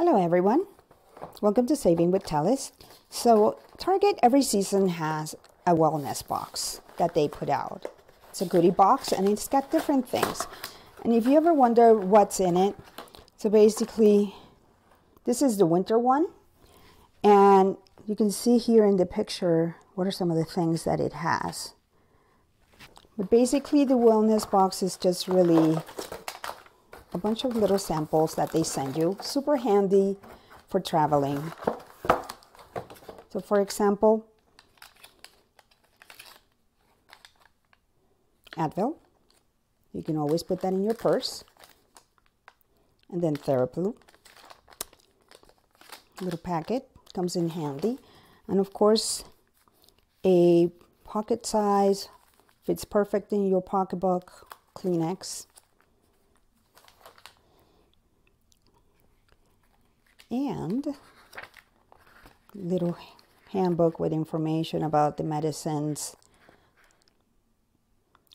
Hello everyone, welcome to Saving with Talis. So Target every season has a wellness box that they put out. It's a goodie box and it's got different things. And if you ever wonder what's in it, so basically this is the winter one. And you can see here in the picture what are some of the things that it has. But basically the wellness box is just really a bunch of little samples that they send you. Super handy for traveling. So for example, Advil. You can always put that in your purse. And then Theraplu. Little packet, comes in handy. And of course, a pocket size, fits perfect in your pocketbook, Kleenex. And little handbook with information about the medicines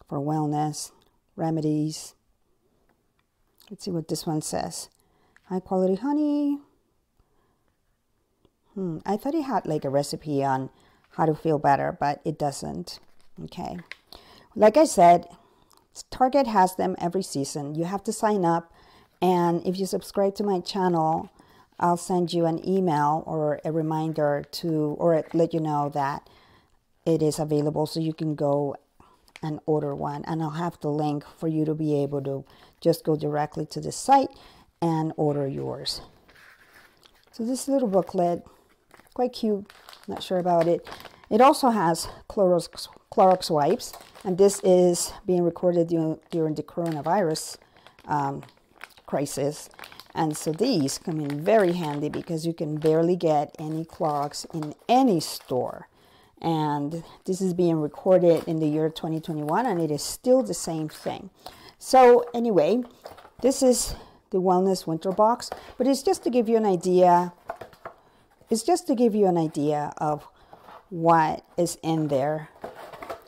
for wellness, remedies. Let's see what this one says. High quality honey. I thought it had like a recipe on how to feel better, but it doesn't. Okay. Like I said, Target has them every season. You have to sign up. And if you subscribe to my channel, I'll send you an email or a reminder or let you know that it is available so you can go and order one. And I'll have the link for you to be able to just go directly to the site and order yours. So this little booklet, quite cute, not sure about it. It also has Clorox wipes, and this is being recorded during the coronavirus crisis. And so these come in very handy because you can barely get any Clorox in any store. And this is being recorded in the year 2021 and it is still the same thing. So anyway, this is the Wellness Winter Box, but it's just to give you an idea. It's just to give you an idea of what is in there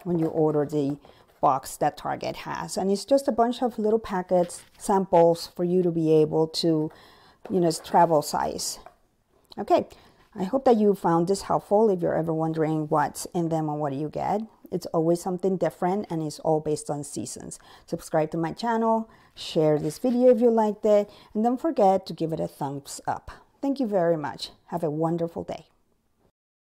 when you order the box that Target has. And it's just a bunch of little packets, samples for you to be able to, it's travel size. Okay, I hope that you found this helpful. If you're ever wondering what's in them and what do you get, it's always something different and it's all based on seasons. Subscribe to my channel, share this video if you liked it, and don't forget to give it a thumbs up. Thank you very much. Have a wonderful day.